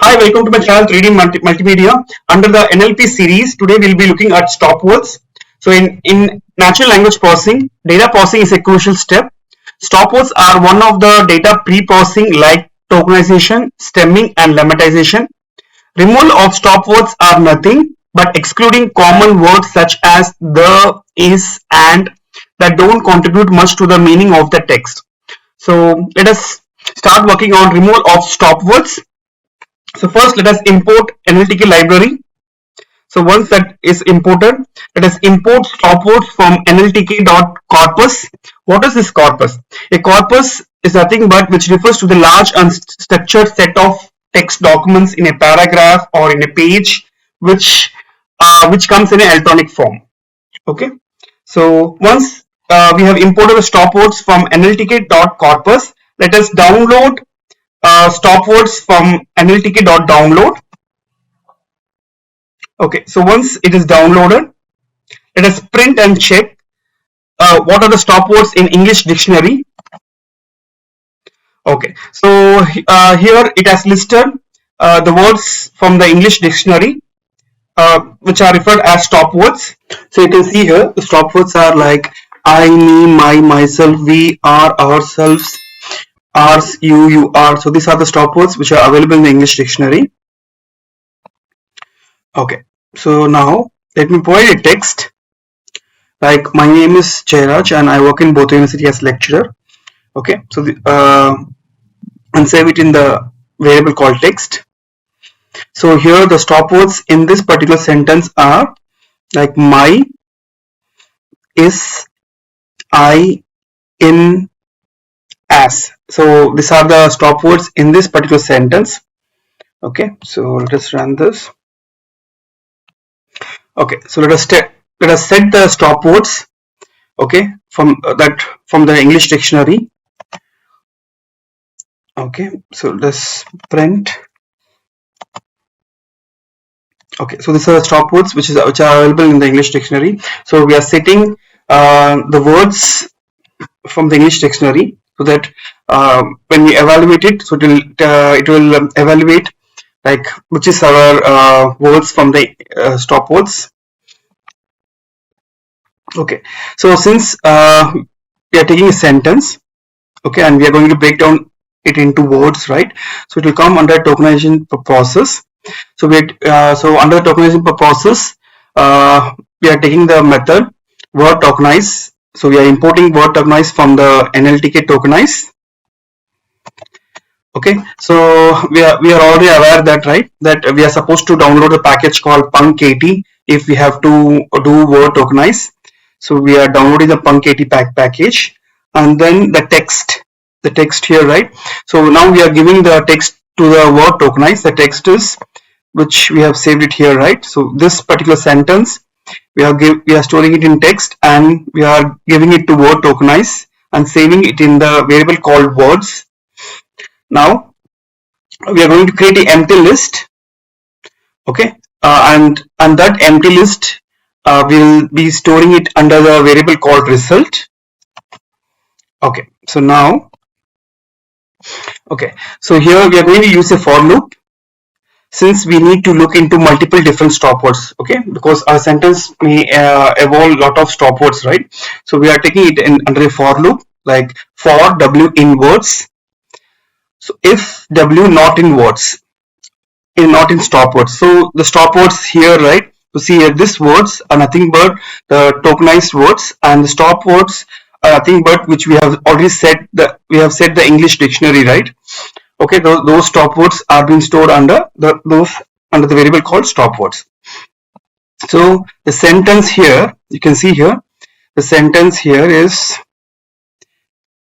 Hi, welcome to my channel 3D Multimedia. Under the NLP series, today we'll be looking at stop words. So in natural language processing, data processing is a crucial step. Stop words are one of the data pre-processing like tokenization, stemming and lemmatization. Removal of stop words are nothing but excluding common words such as the, is, and that don't contribute much to the meaning of the text. So let us start working on removal of stop words. So first let us import NLTK library. So once that is imported, let us import stop words from nltk.corpus. What is this corpus? A corpus is nothing but which refers to the large unstructured set of text documents in a paragraph or in a page which comes in an electronic form. Okay. So once we have imported the stop words from nltk.corpus, let us download stop words from nltk.download. Okay, so once it is downloaded, let us print and check what are the stop words in English dictionary. Okay, so here it has listed the words from the English dictionary which are referred as stop words. So you can see here the stop words are like I, me, my, myself, we, our, ourselves, ours, you, are. So these are the stop words which are available in the English dictionary. Okay, so now let me provide a text like my name is Jairaj and I work in Botha University as lecturer. Okay, so and save it in the variable called text. So here the stop words in this particular sentence are like my, is, I, in, as. So these are the stop words in this particular sentence. Okay, so let us run this. Okay, so let us set the stop words. Okay, from the English dictionary. Okay, so let's print. Okay, so these are the stop words which are available in the English dictionary. So we are setting the words from the English dictionary so that when we evaluate it, so it will evaluate like which is our words from the stop words. Okay, so since we are taking a sentence, okay, and we are going to break down it into words, right? So it will come under tokenization process. So so under the tokenization process, we are taking the method word tokenize. So we are importing word tokenize from the NLTK tokenize. Okay, so we are already aware that, right, that we are supposed to download a package called PunkKT if we have to do word tokenize. So we are downloading the PunkKT package, and then the text here, right? So now we are giving the text to the word tokenize. The text is which we have saved it here, right? So this particular sentence we are storing it in text and we are giving it to word tokenize and saving it in the variable called words. Now we are going to create an empty list. Okay, and that empty list will be storing it under the variable called result. Okay, so now, okay, so here we are going to use a for loop since we need to look into multiple different stop words. Okay, because our sentence may evolve lot of stop words, right? So we are taking it under a for loop like for w in words. So if w not in words, not in stop words. So the stop words here, right? So see here, these words are nothing but the tokenized words, and the stop words are nothing but which we have already set the English dictionary, right? Okay, those stop words are being stored under the variable called stop words. So the sentence here, you can see here, the sentence here is,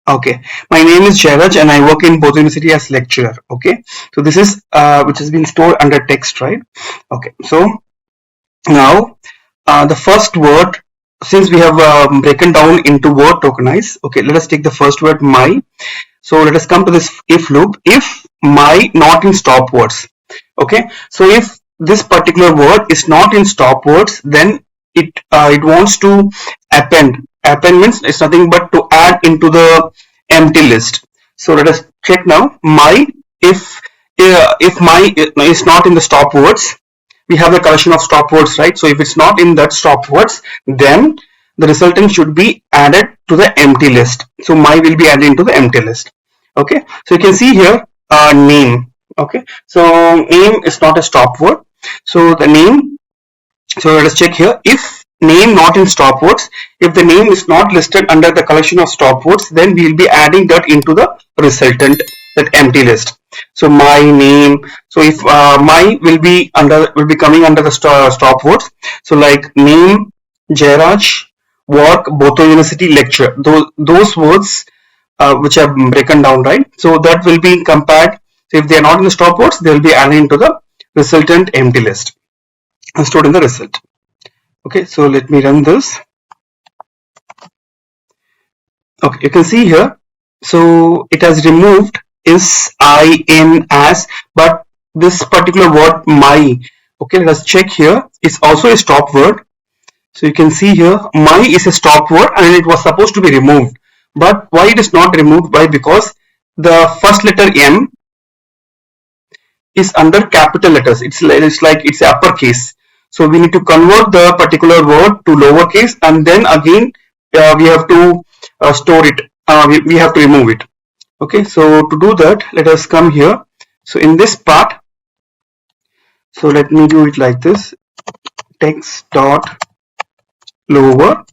okay, my name is Jairaj and I work in Botha University as lecturer. Okay, so this is which has been stored under text, right? Okay, so now the first word, since we have broken down into word tokenize, okay, let us take the first word my. So let us come to this if loop. If my not in stop words. Okay, so if this particular word is not in stop words, then it wants to append. Append means it's nothing but to add into the empty list. So let us check now. My, if if my is not in the stop words, we have a collection of stop words, right? So if it's not in that stop words, then the resultant should be added to the empty list. So my will be added into the empty list. Okay, so you can see here name. Okay, so name is not a stop word. So the name, so let us check here. If name not in stop words, if the name is not listed under the collection of stop words, then we will be adding that into the resultant, that empty list. So my name. So if my will be coming under the stop words. So like name, Jairaj, work, Boto University, lecture. Those words which are broken down, right? So that will be compared. So if they are not in the stop words, they will be added into the resultant empty list and stored in the result. Okay, so let me run this. Okay, you can see here. So it has removed is, I, in, as, but this particular word my. Okay, let us check here. It's also a stop word. So you can see here my is a stop word and it was supposed to be removed. But why it is not removed? Why? Because the first letter M is under capital letters. It's like it's uppercase. So we need to convert the particular word to lowercase, and then again we have to store it. We have to remove it. Okay, so to do that, let us come here. So in this part, so let me do it like this: text dot lower.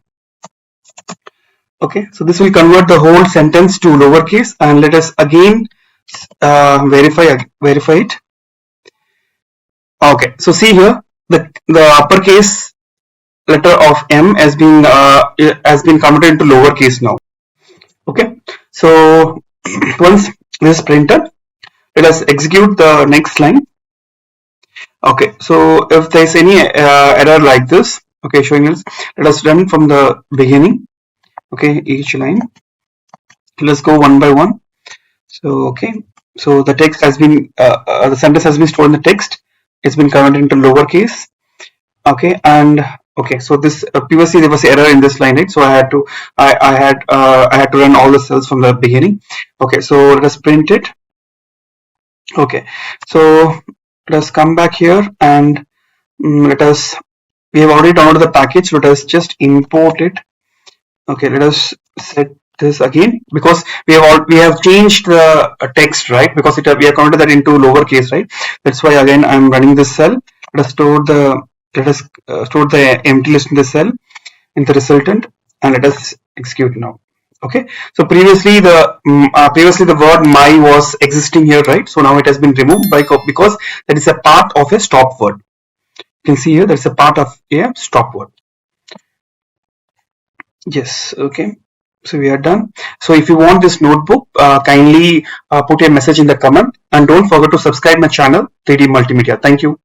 Okay, so this will convert the whole sentence to lowercase, and let us again verify it. Okay, so see here the uppercase letter of M has been converted into lowercase now. Okay, so once this is printed, let us execute the next line. Okay, so if there is any error like this, okay, showing us, let us run from the beginning. Okay, each line. Let's go one by one. So okay, so the text has been the sentence has been stored in the text. It's been converted into lowercase. Okay, and okay, so this previously there was error in this line, right? So I had to run all the cells from the beginning. Okay, so let us print it. Okay, so let us come back here and we have already downloaded the package. Let us just import it. Okay, let us set this again, because we have changed the text, right? Because we have converted that into lowercase, right? That's why again I'm running this cell. Let us store the empty list in the cell in the resultant, and let us execute now. Okay, so previously the word my was existing here, right? So now it has been removed because that is a part of a stop word. You can see here that's a part of a stop word. Yes, okay. So we are done. So if you want this notebook, kindly put a message in the comment, and don't forget to subscribe my channel 3D Multimedia. Thank you.